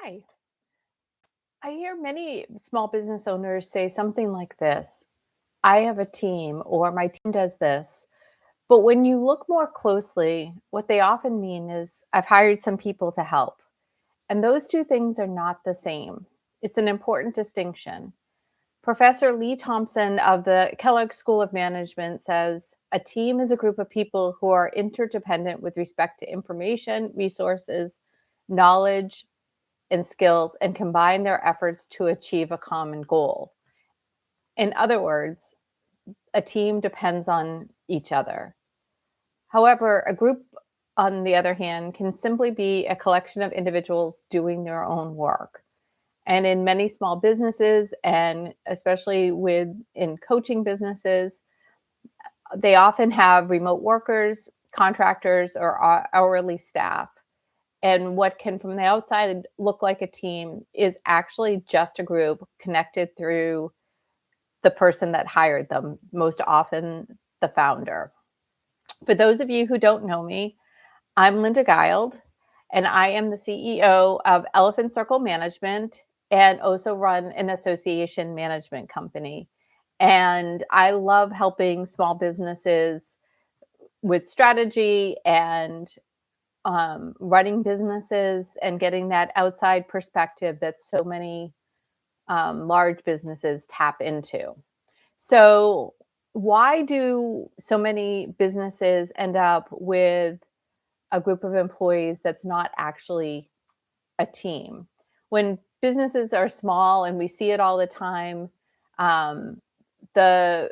Hi. I hear many small business owners say something like this: I have a team, or my team does this. But when you look more closely, what they often mean is, I've hired some people to help. And those two things are not the same. It's an important distinction. Professor Leigh Thompson of the Kellogg School of Management says a team is a group of people who are interdependent with respect to information, resources, knowledge, and skills, and combine their efforts to achieve a common goal. In other words, a team depends on each other. However, a group, on the other hand, can simply be a collection of individuals doing their own work. And in many small businesses, and especially in coaching businesses, they often have remote workers, contractors, or hourly staff. And what can from the outside look like a team is actually just a group connected through the person that hired them, most often the founder. For those of you who don't know me, I'm Linda Guild, and I am the CEO of Elephant Circle Management and also run an association management company. And I love helping small businesses with strategy and running businesses and getting that outside perspective that so many large businesses tap into. So, why do so many businesses end up with a group of employees that's not actually a team? When businesses are small, and we see it all the time, the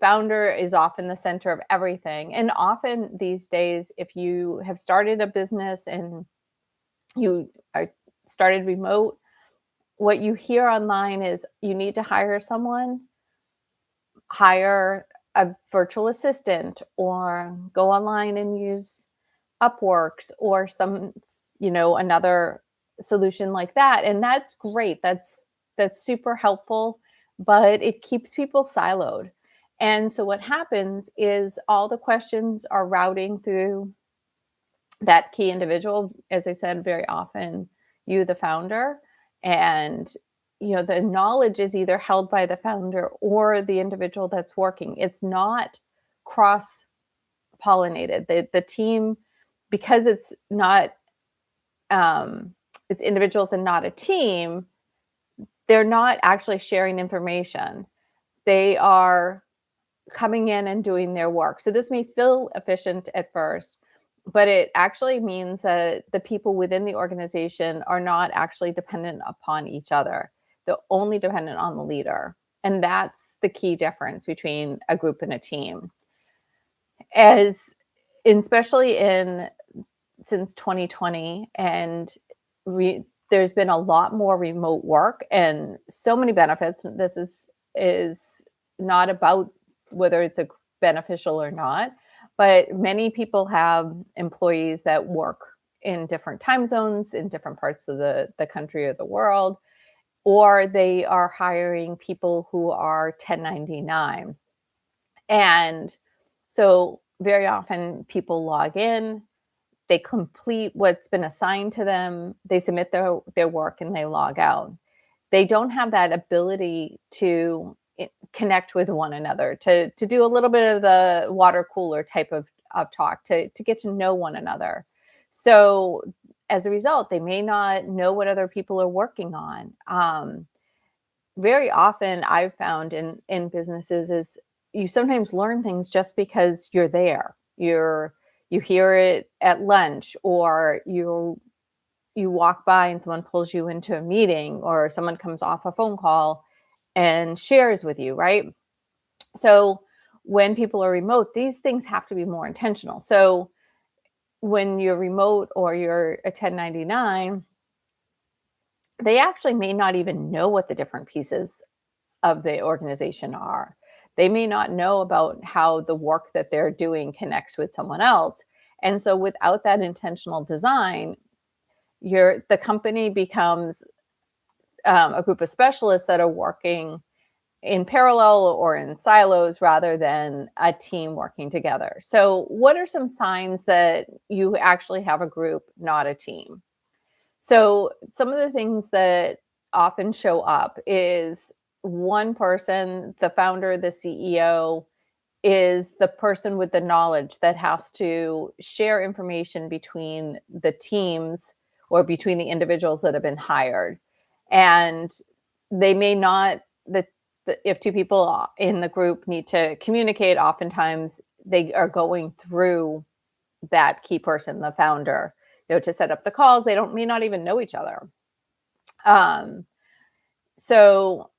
founder is often the center of everything. And often these days, if you have started a business and you are started remote, what you hear online is you need to hire someone, hire a virtual assistant, or go online and use Upworks or another solution like that. And that's great. That's super helpful, but it keeps people siloed. And so what happens is all the questions are routing through that key individual, as I said, very often you, the founder, and the knowledge is either held by the founder or the individual that's working. It's not cross pollinated. The team, because it's not it's individuals and not a team, they're not actually sharing information. They are coming in and doing their work. So this may feel efficient at first, but it actually means that the people within the organization are not actually dependent upon each other. They're only dependent on the leader. And that's the key difference between a group and a team. Especially since 2020, and there's been a lot more remote work and so many benefits. This is not about whether it's beneficial or not, but many people have employees that work in different time zones in different parts of the country or the world, or they are hiring people who are 1099. And so very often people log in, they complete what's been assigned to them, they submit their work, and they log out. They don't have that ability to connect with one another, to do a little bit of the water cooler type of talk, to get to know one another. So as a result, they may not know what other people are working on. Very often I've found in businesses is you sometimes learn things just because you're there. You hear it at lunch, or you walk by and someone pulls you into a meeting, or someone comes off a phone call and shares with you, right? So when people are remote, these things have to be more intentional. So when you're remote or you're a 1099, they actually may not even know what the different pieces of the organization are. They may not know about how the work that they're doing connects with someone else. And so without that intentional design, the company becomes a group of specialists that are working in parallel or in silos rather than a team working together. So what are some signs that you actually have a group, not a team? So some of the things that often show up is one person, the founder, the CEO, is the person with the knowledge that has to share information between the teams or between the individuals that have been hired. And they may not, if two people in the group need to communicate, oftentimes they are going through that key person, the founder, to set up the calls. They may not even know each other. Um, so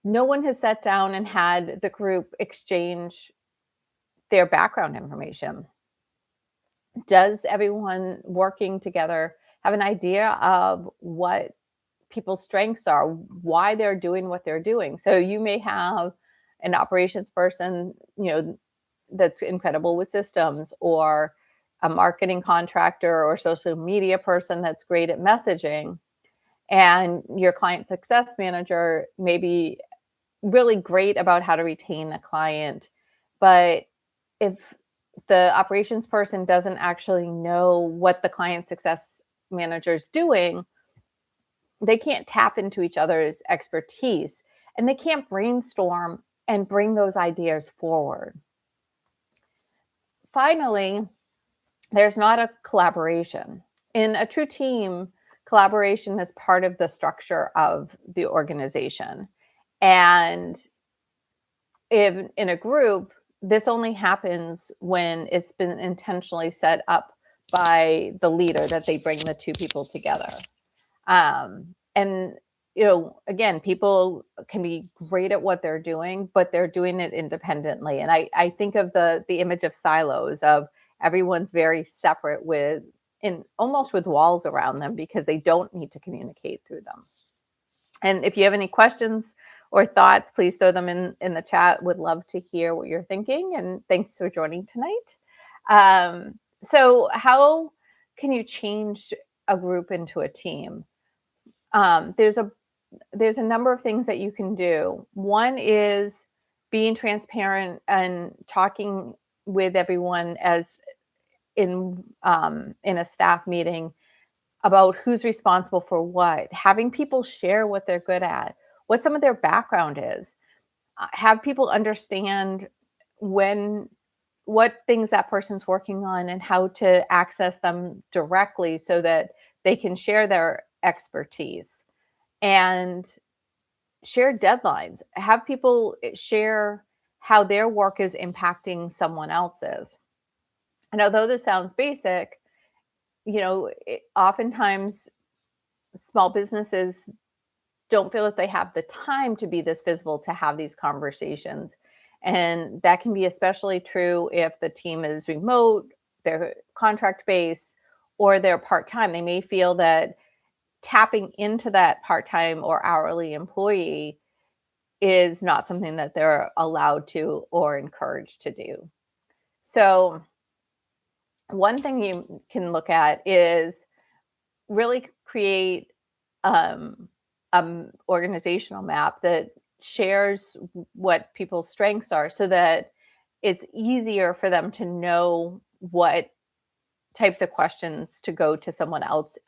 no one has sat down and had the group exchange their background information. Does everyone working together have an idea of what people's strengths are, why they're doing what they're doing? So you may have an operations person, that's incredible with systems, or a marketing contractor or social media person that's great at messaging. And your client success manager may be really great about how to retain a client. But if the operations person doesn't actually know what the client success manager is doing, they can't tap into each other's expertise and they can't brainstorm and bring those ideas forward. Finally, there's not a collaboration. In a true team, collaboration is part of the structure of the organization. And if in a group, this only happens when it's been intentionally set up by the leader that they bring the two people together. And again, people can be great at what they're doing, but they're doing it independently. And I think of the image of silos, of everyone's very separate almost with walls around them, because they don't need to communicate through them. And if you have any questions or thoughts, please throw them in the chat. Would love to hear what you're thinking. And thanks for joining tonight. So how can you change a group into a team? There's a number of things that you can do. One is being transparent and talking with everyone as in a staff meeting about who's responsible for what, having people share what they're good at, what some of their background is, have people understand what things that person's working on and how to access them directly so that they can share their expertise, and share deadlines, have people share how their work is impacting someone else's. And although this sounds basic, oftentimes small businesses don't feel that they have the time to be this visible to have these conversations. And that can be especially true if the team is remote, they're contract based, or they're part-time. They may feel that tapping into that part-time or hourly employee is not something that they're allowed to or encouraged to do. So one thing you can look at is really create organizational map that shares what people's strengths are, so that it's easier for them to know what types of questions to go to someone else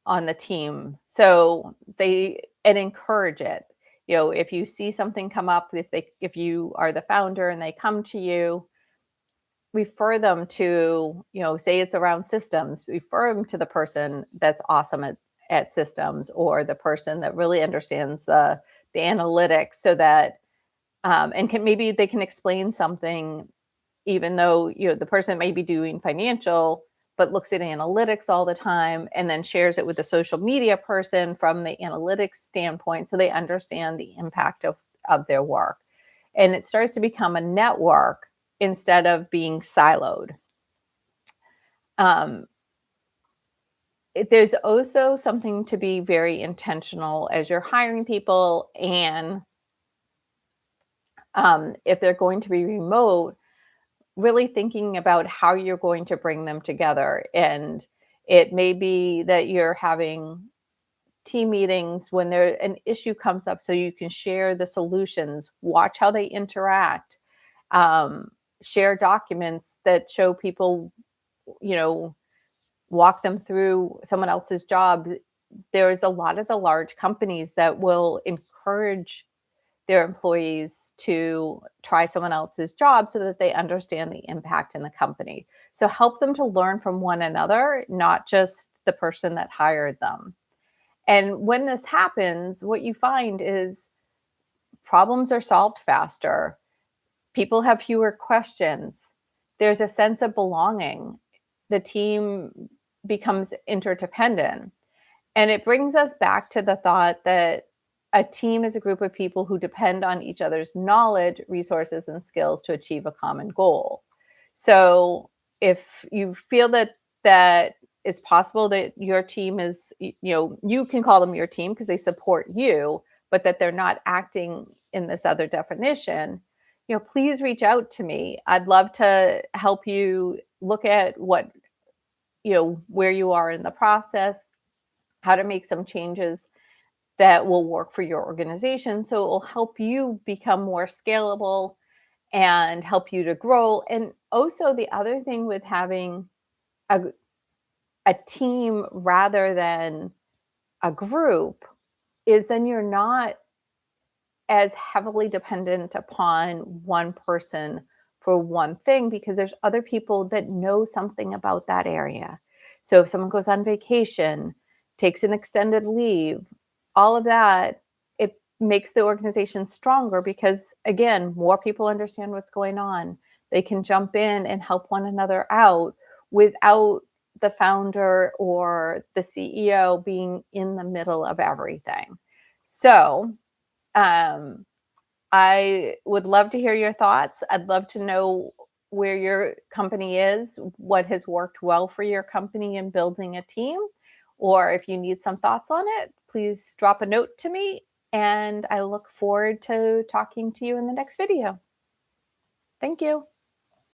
on the team. So and encourage it. If you see something come up, if you are the founder and they come to you, refer them to, say it's around systems, refer them to the person that's awesome at systems, or the person that really understands the analytics, so that maybe they can explain something, even though the person may be doing financial but looks at analytics all the time, and then shares it with the social media person from the analytics standpoint, so they understand the impact of their work. And it starts to become a network instead of being siloed. There's also something to be very intentional as you're hiring people, and if they're going to be remote, really thinking about how you're going to bring them together. And it may be that you're having team meetings when an issue comes up, so you can share the solutions, watch how they interact, share documents that show people, walk them through someone else's job. There's a lot of the large companies that will encourage their employees to try someone else's job so that they understand the impact in the company. So help them to learn from one another, not just the person that hired them. And when this happens, what you find is problems are solved faster. People have fewer questions. There's a sense of belonging. The team becomes interdependent. And it brings us back to the thought that a team is a group of people who depend on each other's knowledge, resources, and skills to achieve a common goal. So if you feel that it's possible that your team is, you can call them your team because they support you, but that they're not acting in this other definition, please reach out to me. I'd love to help you look at where you are in the process, how to make some changes that will work for your organization. So it will help you become more scalable and help you to grow. And also, the other thing with having a, a team rather than a group is then you're not as heavily dependent upon one person for one thing, because there's other people that know something about that area. So if someone goes on vacation, takes an extended leave, all of that, it makes the organization stronger because, again, more people understand what's going on. They can jump in and help one another out without the founder or the CEO being in the middle of everything. So, I would love to hear your thoughts. I'd love to know where your company is, what has worked well for your company in building a team, or if you need some thoughts on it, please drop a note to me, and I look forward to talking to you in the next video. Thank you.